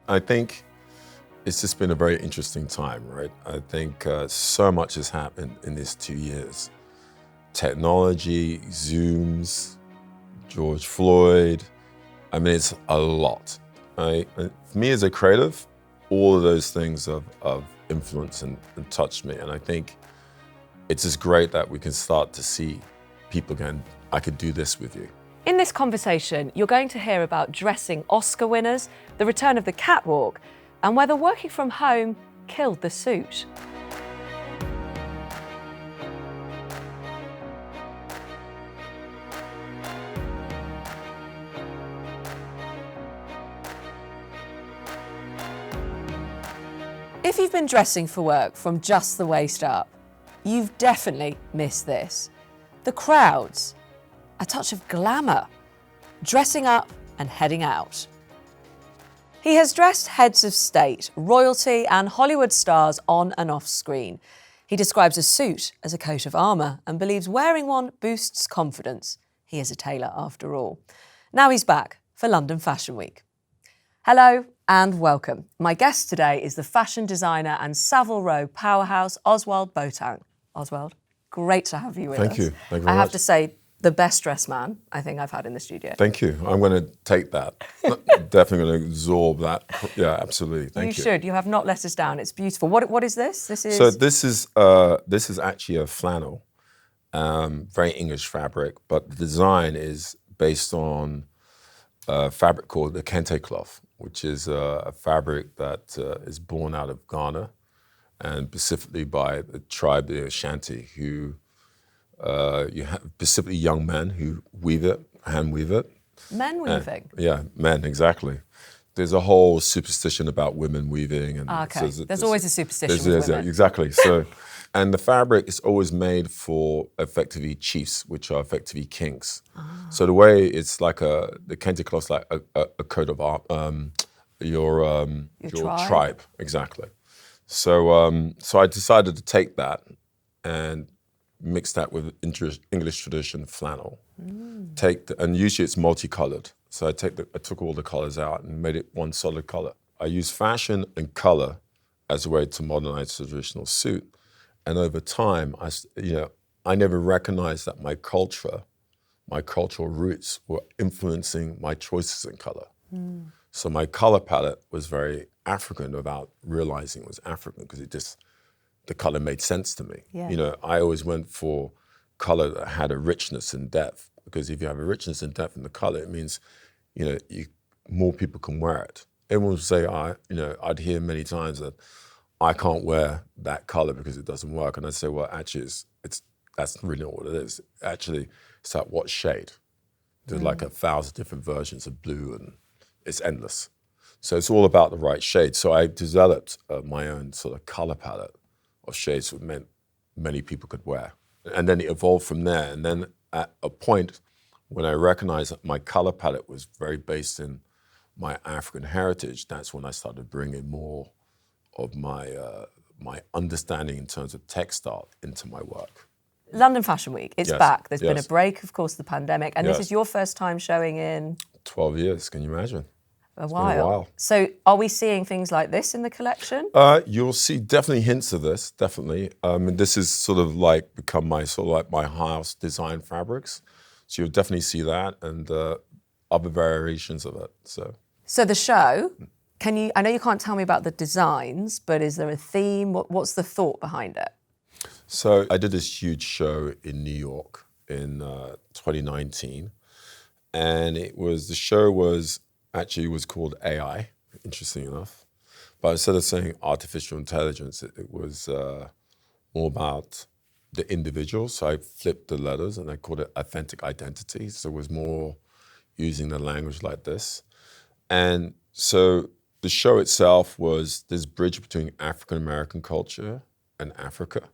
I think it's just been a very interesting time, right? I think so much has happened in these 2 years. Technology, Zooms, George Floyd. I mean, it's a lot. Right? And for me as a creative, all of those things have influenced and touched me. And I think it's just great that we can start to see people going, I could do this with you. In this conversation, you're going to hear about dressing Oscar winners, the return of the catwalk, and whether working from home killed the suit. If you've been dressing for work from just the waist up, you've definitely missed this. The crowds, a touch of glamour, dressing up and heading out. He has dressed heads of state, royalty and Hollywood stars on and off screen. He describes a suit as a coat of armour and believes wearing one boosts confidence. He is a tailor after all. Now he's back for London Fashion Week. Hello and welcome. My guest today is the fashion designer and Savile Row powerhouse, Ozwald Boateng. Oswald, great to have you with us. Thank you. Thank you very I have much. to say, the best dressed man I think I've had in the studio. Thank you. I'm going to take that. Definitely going to absorb that. Yeah, absolutely. Thank you. You should. You have not let us down. It's beautiful. What is this? This is. So this is actually a flannel, very English fabric, but the design is based on a fabric called the kente cloth, which is a fabric that is born out of Ghana, and specifically by the tribe, the Ashanti, who you have specifically young men who weave it, hand weave it. Men weaving? Yeah, men, exactly. There's a whole superstition about women weaving. And okay, so there's always a superstition with women. Exactly. So, and the fabric is always made for effectively chiefs, which are effectively kings. So the way it's like the kente cloth's like a coat of your tribe. Exactly. So so I decided to take that and mix that with English tradition flannel. And usually it's multicolored. So I took all the colors out and made it one solid color. I use fashion and color as a way to modernize the traditional suit. And over time, I never recognized that my cultural roots were influencing my choices in color. So my color palette was very African without realizing it was African, because the color made sense to me. Yeah. I always went for color that had a richness and depth, because if you have a richness and depth in the color, it means, more people can wear it. Everyone would say, I'd hear many times that I can't wear that color because it doesn't work. And I'd say, well, actually, that's really not what it is. Actually, it's like what shade? There's like 1,000 different versions of blue, and it's endless. So it's all about the right shade. So I developed my own sort of color palette of shades that meant many people could wear. And then it evolved from there. And then at a point when I recognized that my color palette was very based in my African heritage, that's when I started bringing more of my understanding in terms of textile into my work. London Fashion Week, it's Yes. back. There's been a Yes. break, of course, the pandemic. And Yes. this is your first time showing in 12 years, can you imagine? a It's while. been a while. So are we seeing things like this in the collection? You'll see definitely hints of this, definitely. And this is sort of like become my house design fabrics. So you'll definitely see that and other variations of it. So the show, I know you can't tell me about the designs, but is there a theme? What's the thought behind it? So I did this huge show in New York in 2019. And the show was called AI, interesting enough. But instead of saying artificial intelligence, it was more about the individual. So I flipped the letters and I called it authentic identity. So it was more using the language like this. And so the show itself was this bridge between African-American culture and Africa,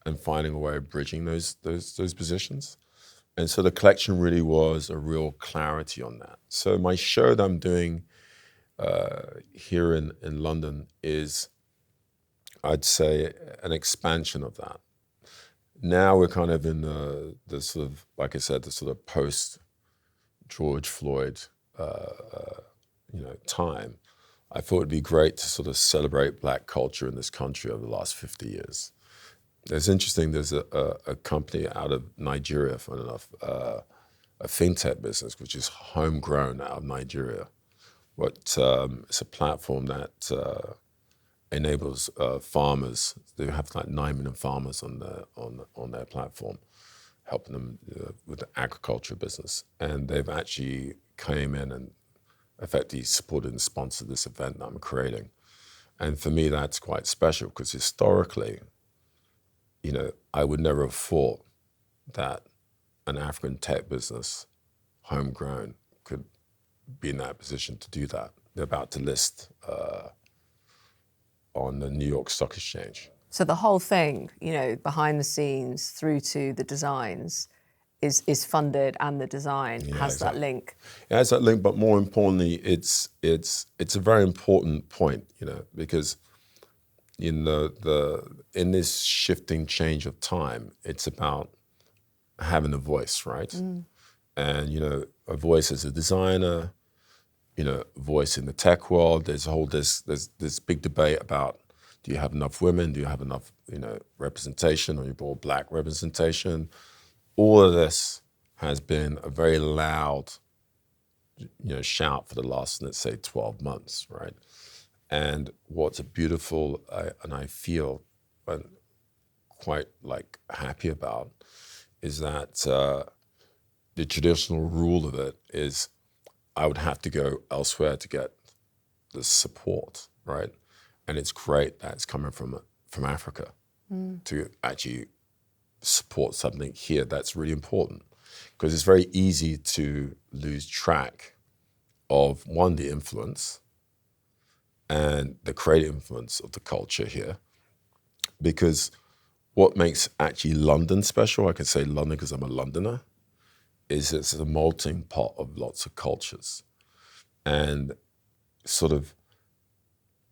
and finding a way of bridging those positions. And so the collection really was a real clarity on that. So my show that I'm doing here in London is, I'd say, an expansion of that. Now we're kind of in the sort of, like I said, the sort of post George Floyd time, I thought it'd be great to sort of celebrate Black culture in this country over the last 50 years. It's interesting, there's a company out of Nigeria, funny enough, a fintech business, which is homegrown out of Nigeria. It's a platform that enables farmers. They have like 9 million farmers on their platform, helping them with the agriculture business. And they've actually came in and effectively supported and sponsored this event that I'm creating. And for me, that's quite special because historically, I would never have thought that an African tech business, homegrown, could be in that position to do that. They're about to list on the New York Stock Exchange. So the whole thing, behind the scenes through to the designs is funded, and the design has that link. It has that link, but more importantly, it's a very important point, because in this shifting change of time, it's about having a voice, right? And a voice as a designer, voice in the tech world. There's this big debate about, do you have enough women? Do you have enough representation, or you Black representation? All of this has been a very loud shout for the last, let's say, 12 months, right? And what's beautiful, and I feel quite happy about, is that the traditional rule of it is I would have to go elsewhere to get the support, right? And it's great that it's coming from Africa to actually support something here that's really important, because it's very easy to lose track of, one, the influence and the creative influence of the culture here. Because what makes actually London special, I can say London because I'm a Londoner, is it's a melting pot of lots of cultures. And sort of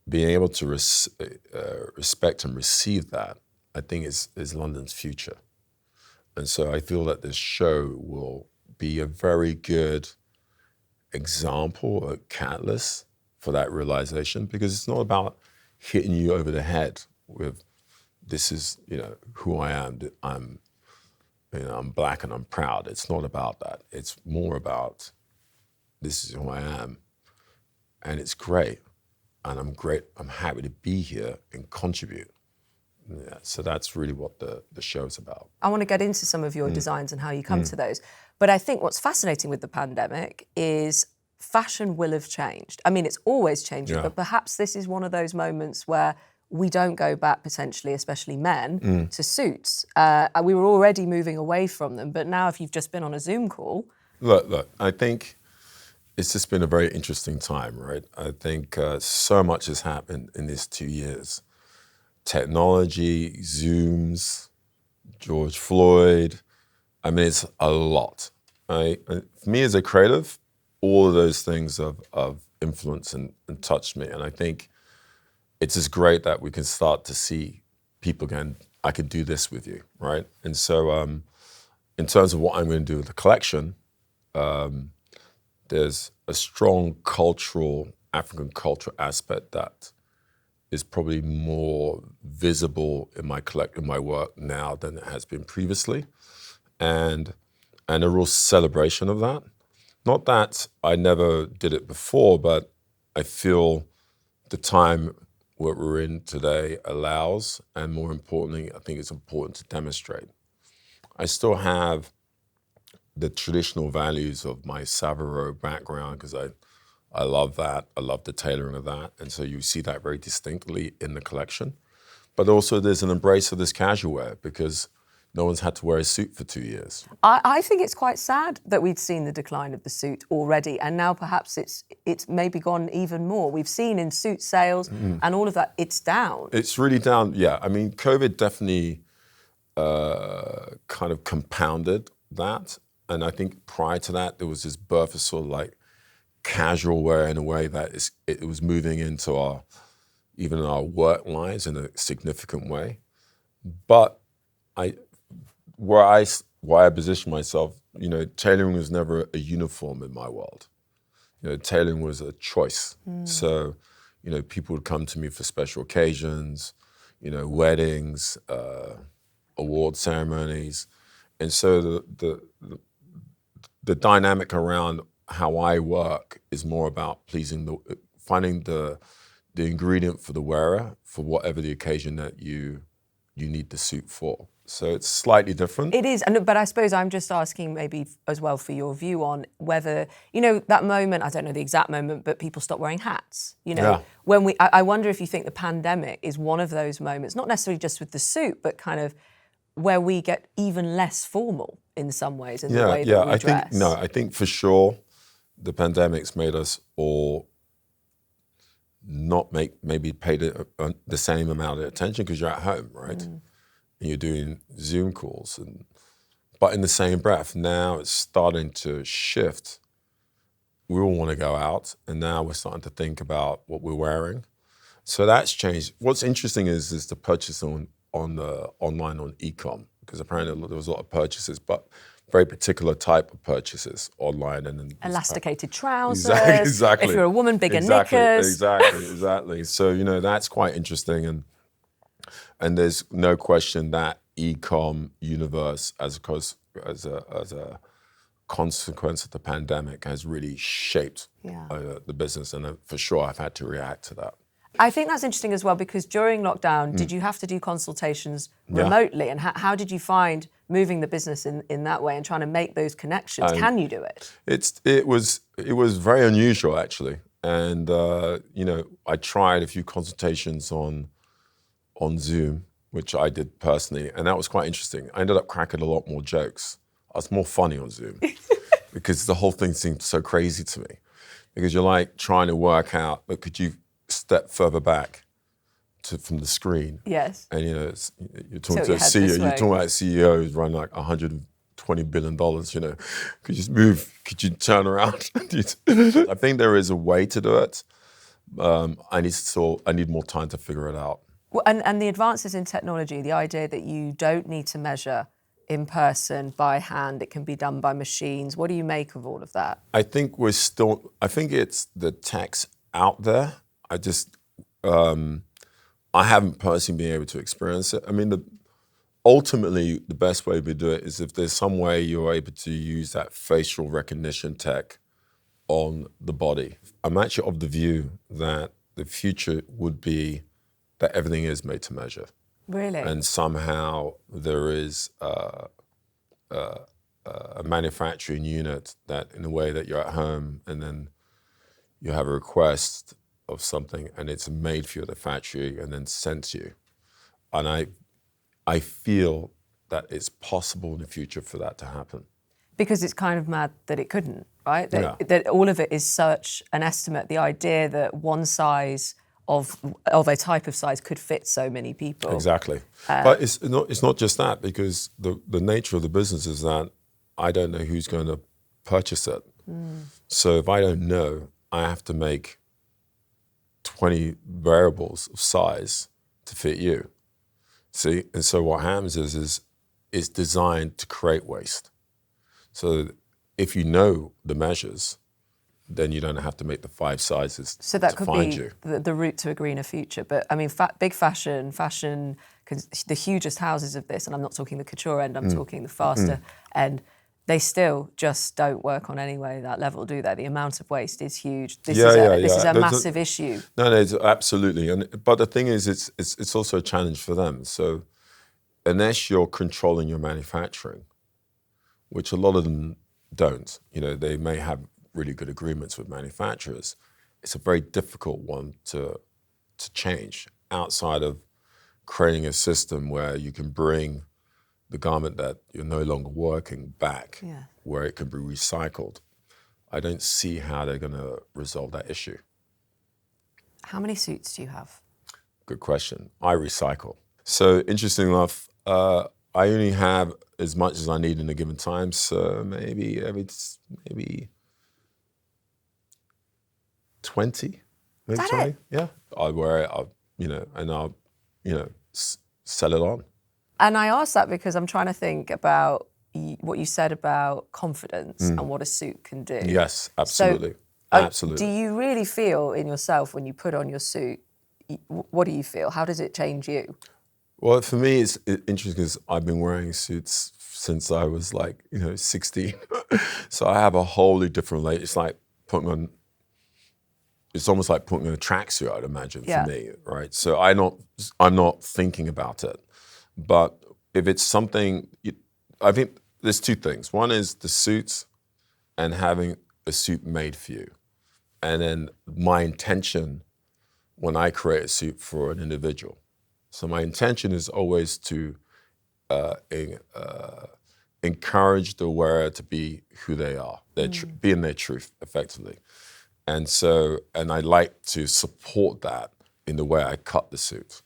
being able to respect and receive that, I think is London's future. And so I feel that this show will be a very good example, a catalyst for that realization, because it's not about hitting you over the head with, this is, who I am. I'm Black and I'm proud. It's not about that. It's more about, this is who I am, and it's great. And I'm great. I'm happy to be here and contribute. Yeah, so that's really what the show is about. I want to get into some of your designs and how you come to those. But I think what's fascinating with the pandemic is fashion will have changed. I mean, it's always changing, but perhaps this is one of those moments where we don't go back, potentially, especially men, to suits. We were already moving away from them, but now if you've just been on a Zoom call... Look, I think it's just been a very interesting time, right? I think so much has happened in these 2 years. Technology, Zooms, George Floyd. I mean, it's a lot. For me as a creative, all of those things have influenced and touched me. And I think it's just great that we can start to see people again, I could do this with you, right? And so in terms of what I'm going to do with the collection, there's a strong African cultural aspect that is probably more visible in my work now than it has been previously, and a real celebration of that. Not that I never did it before, but I feel the time what we're in today allows, and more importantly, I think it's important to demonstrate. I still have the traditional values of my Savile Row background, because I love that. I love the tailoring of that. And so you see that very distinctly in the collection. But also there's an embrace of this casual wear, because no one's had to wear a suit for 2 years. I think it's quite sad that we'd seen the decline of the suit already, and now perhaps it's maybe gone even more. We've seen in suit sales and all of that, it's down. It's really down, yeah. I mean, COVID definitely kind of compounded that. And I think prior to that, there was this birth of sort of casual wear in a way that it was moving into even our work lives in a significant way. But where I position myself, tailoring was never a uniform in my world. Tailoring was a choice. So, people would come to me for special occasions, weddings, award ceremonies. And so the dynamic around how I work is more about finding the ingredient for the wearer for whatever the occasion that you need the suit for. So it's slightly different. It is, but I suppose I'm just asking maybe as well for your view on whether, that moment, I don't know the exact moment, but people stop wearing hats. Yeah. When I wonder if you think the pandemic is one of those moments, not necessarily just with the suit, but kind of where we get even less formal in some ways in the way that we dress. I think for sure the pandemic's made us all not maybe pay the same amount of attention because you're at home, right? And you're doing Zoom calls. But in the same breath, now it's starting to shift. We all want to go out, and now we're starting to think about what we're wearing. So that's changed. What's interesting is the purchase online on e-com, because apparently there was a lot of purchases, but very particular type of purchases online. And then elasticated trousers. Exactly. If you're a woman, bigger knickers. Exactly. So, that's quite interesting. And there's no question that e-com universe as a consequence of the pandemic has really shaped the business. And for sure, I've had to react to that. I think that's interesting as well, because during lockdown, did you have to do consultations remotely? And how did you find moving the business in that way and trying to make those connections? Can you do it? It was very unusual, actually. And, I tried a few consultations on Zoom, which I did personally, and that was quite interesting. I ended up cracking a lot more jokes. I was more funny on Zoom because the whole thing seemed so crazy to me. Because you're like trying to work out, but could you step further back from the screen? Yes. And you're talking to a CEO. You're talking about a CEO who's running like $120 billion. Could you just move? Could you turn around? I think there is a way to do it. I need more time to figure it out. Well, and the advances in technology, the idea that you don't need to measure in person by hand, it can be done by machines. What do you make of all of that? I think it's the tech's out there. I haven't personally been able to experience it. I mean, ultimately, the best way to do it is if there's some way you're able to use that facial recognition tech on the body. I'm actually of the view that the future would be that everything is made to measure. Really? And somehow there is a manufacturing unit that, in a way that you're at home and then you have a request of something and it's made for you at the factory and then sent to you. And I feel that it's possible in the future for that to happen. Because it's kind of mad that it couldn't, right? That all of it is such an estimate. The idea that one size of a type of size could fit so many people. Exactly. But it's not just that, because the nature of the business is that I don't know who's going to purchase it. So if I don't know, I have to make 20 variables of size to fit you. See? And so what happens is it's designed to create waste. So if you know the measures, then you don't have to make the 5 sizes so that to could find be you. The route to a greener future. But I mean, big fashion, the hugest houses of this, and I'm not talking the couture end, I'm talking the faster end, they still just don't work on any way that level, do they? The amount of waste is huge. This is a massive issue. No, it's absolutely. But the thing is, it's also a challenge for them. So unless you're controlling your manufacturing, which a lot of them don't, they may have really good agreements with manufacturers, it's a very difficult one to change outside of creating a system where you can bring the garment that you're no longer working back, where it can be recycled. I don't see how they're going to resolve that issue. How many suits do you have? Good question. I recycle. So interesting enough, I only have as much as I need in a given time. So maybe 20, maybe 20. Yeah, I wear it. And I'll sell it on. And I ask that because I'm trying to think about what you said about confidence and what a suit can do. Yes, absolutely. So Absolutely. Do you really feel in yourself when you put on your suit, what do you feel? How does it change you? Well, for me, it's interesting because I've been wearing suits since I was 16. So I have a wholly different it's like putting on, it's almost like putting on a tracksuit, I'd imagine, Yeah. for me, right? So I'm not thinking about it. But if it's something, I think there's two things. One is the suits and having a suit made for you. And then my intention when I create a suit for an individual. So my intention is always to encourage the wearer to be who they are, be in their truth, effectively. And I like to support that in the way I cut the suit.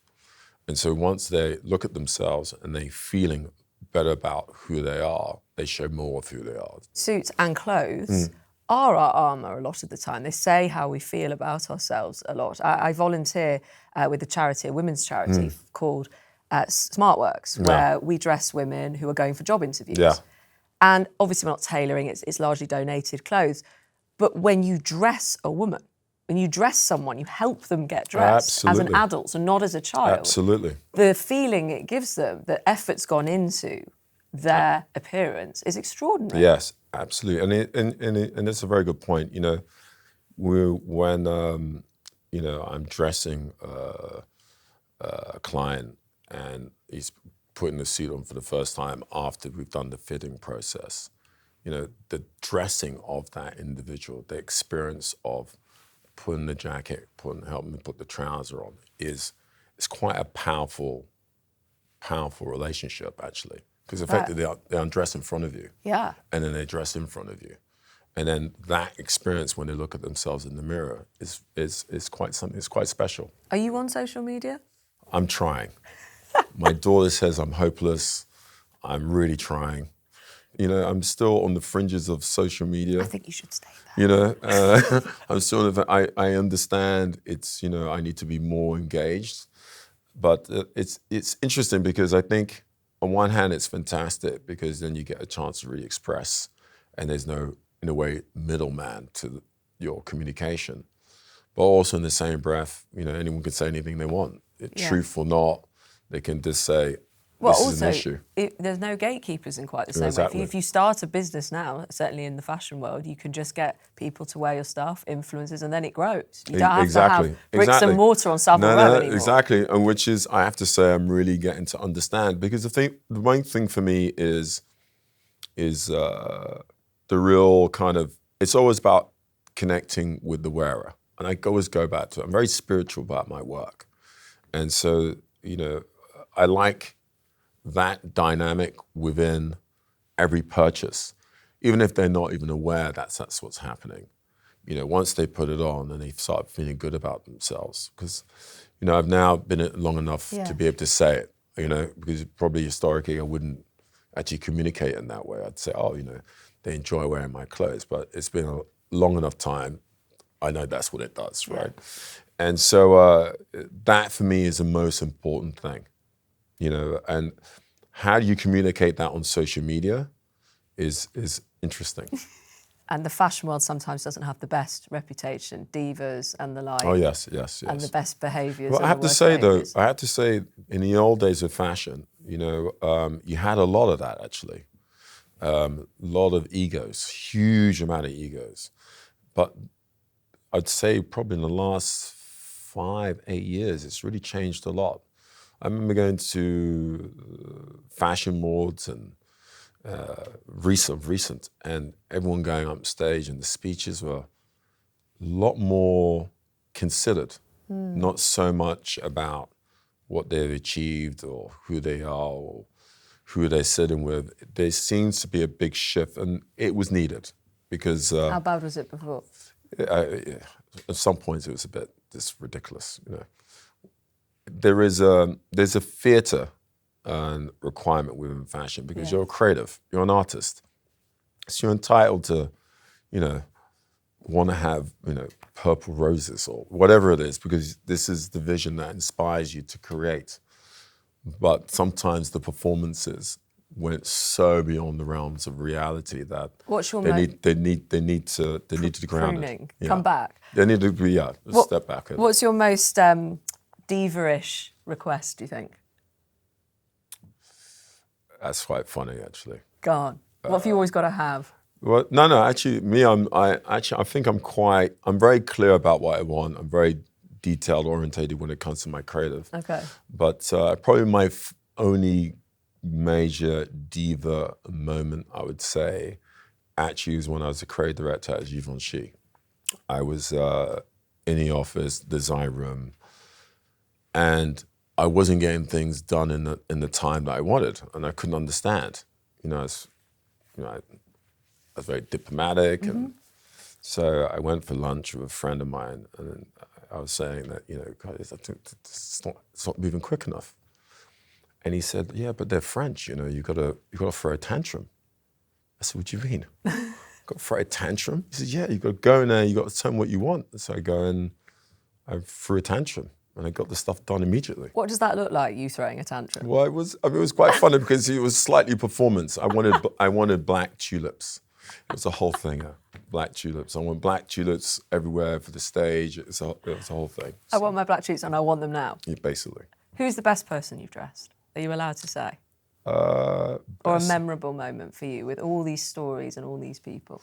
And so once they look at themselves and they're feeling better about who they are, they show more of who they are. Suits and clothes are our armour a lot of the time. They say how we feel about ourselves a lot. I volunteer with a charity, a women's charity called SmartWorks, where we dress women who are going for job interviews. Yeah. And obviously we're not tailoring, it's largely donated clothes. But when you dress a woman, when you dress someone, you help them get dressed as an adult and not as a child. Absolutely. The feeling it gives them, the effort's gone into their appearance is extraordinary. Yes, absolutely. And it's a very good point. When I'm dressing a client and he's putting the suit on for the first time after we've done the fitting process, the dressing of that individual, the experience of putting the jacket, helping me put the trouser on is quite a powerful relationship, actually. Because effectively they undress in front of you. Yeah. And then they dress in front of you. And then that experience when they look at themselves in the mirror is quite something, it's quite special. Are you on social media? I'm trying. My daughter says I'm hopeless. I'm really trying. I'm still on the fringes of social media. I think you should stay there. I'm still, I understand it's, I need to be more engaged. But it's interesting because I think on one hand it's fantastic because then you get a chance to really express and there's no, in a way, middleman to your communication. But also in the same breath, anyone can say anything they want. Truth or not, they can just say, this is an issue. There's no gatekeepers in quite the same Exactly. way. If you start a business now, certainly in the fashion world, you can just get people to wear your stuff, influencers, and then it grows. You don't have to have bricks and mortar on Savile Row anymore. Exactly, and which is, I have to say, I'm really getting to understand because the main thing for me is the real kind of, it's always about connecting with the wearer. And I always go back to it. I'm very spiritual about my work. And so, I like that dynamic within every purchase, even if they're not even aware that's what's happening. Once they put it on and they start feeling good about themselves, because, I've now been it long enough to be able to say it, because probably historically I wouldn't actually communicate in that way. I'd say, they enjoy wearing my clothes, but it's been a long enough time. I know that's what it does, right? And so that for me is the most important thing. And how do you communicate that on social media is interesting. And the fashion world sometimes doesn't have the best reputation, divas and the like. Oh, yes. And the best behaviours. Well, I have to say, in the old days of fashion, you had a lot of that, actually. A lot of egos, huge amount of egos. But I'd say probably in the last 5-8 years, it's really changed a lot. I remember going to fashion awards and recent, and everyone going up stage, and the speeches were a lot more considered, not so much about what they've achieved or who they are or who they're sitting with. There seems to be a big shift, and it was needed because. How bad was it before? At some points, it was a bit just ridiculous. There's a theatre requirement within fashion because you're a creative, you're an artist, so you're entitled to, want to have purple roses or whatever it is because this is the vision that inspires you to create. But sometimes the performances went so beyond the realms of reality that What's your they need to be grounded. pruning? Yeah. Come back. They need to be step back. What's your most diva-ish request, do you think? That's quite funny, actually. Go on. What have you always got to have? Well, no. Actually, me, I think I'm very clear about what I want. I'm very detail orientated when it comes to my creative. Okay. But probably my only major diva moment, I would say, actually was when I was a creative director at Givenchy. I was in the office, design room, and I wasn't getting things done in the time that I wanted, and I couldn't understand. I was very diplomatic, and so I went for lunch with a friend of mine, and I was saying that, guys, I think it's not moving quick enough. And he said, yeah, but they're French, you gotta throw a tantrum. I said, what do you mean? Got to throw a tantrum? He said, yeah, you gotta go in there, you gotta tell them what you want. And so I go and I threw a tantrum, and I got the stuff done immediately. What does that look like, you throwing a tantrum? Well, it was quite funny because it was slightly performance. I wanted black tulips. It was a whole thing, black tulips. I want black tulips everywhere for the stage. It was a whole thing. I want my black tulips and I want them now. Yeah, basically. Who's the best person you've dressed? Are you allowed to say? Or a memorable moment for you with all these stories and all these people?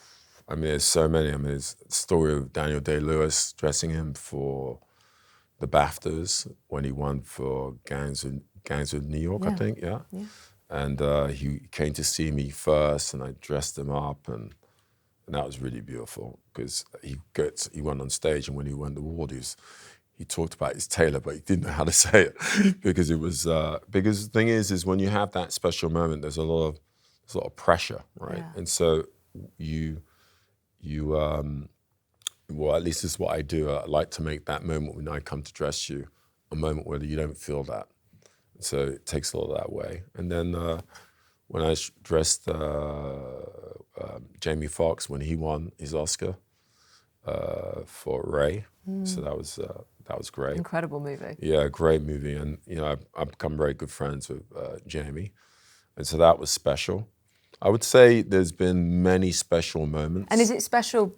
I mean, there's so many. I mean, there's the story of Daniel Day-Lewis dressing him for the BAFTAs when he won for Gangs of New York, I think, yeah. And he came to see me first, and I dressed him up, and that was really beautiful because he went on stage, and when he won the award, he talked about his tailor, but he didn't know how to say it because it was because the thing is when you have that special moment, there's a lot of pressure, right? Yeah. And so well, at least this is what I do. I like to make that moment when I come to dress you a moment where you don't feel that. So it takes a lot of that away. And then when I dressed Jamie Foxx when he won his Oscar for Ray, so that was great. Incredible movie. Yeah, great movie. And I've become very good friends with Jamie, and so that was special. I would say there's been many special moments. And is it special?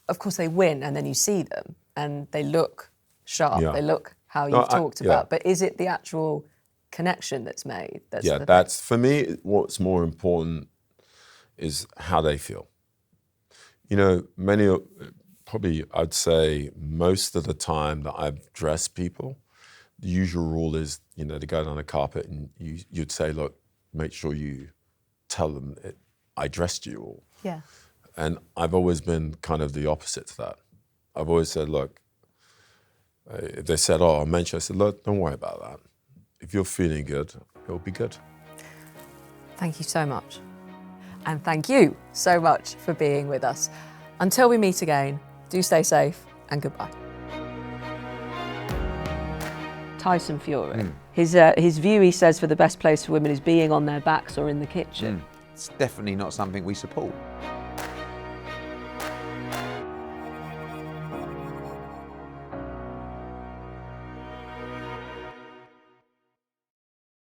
Of course, they win, and then you see them, and they look sharp. Yeah. They look how you've talked about. But is it the actual connection that's made? That's for me. What's more important is how they feel. Probably I'd say most of the time that I've dressed people, the usual rule is, to go down the carpet and you'd say, look, make sure you tell them I dressed you all. Yeah. And I've always been kind of the opposite to that. I've always said, look, if they said, I'll mention, I said, look, don't worry about that. If you're feeling good, it'll be good. Thank you so much. And thank you so much for being with us. Until we meet again, do stay safe and goodbye. Tyson Fury. His view, he says, for the best place for women is being on their backs or in the kitchen. It's definitely not something we support.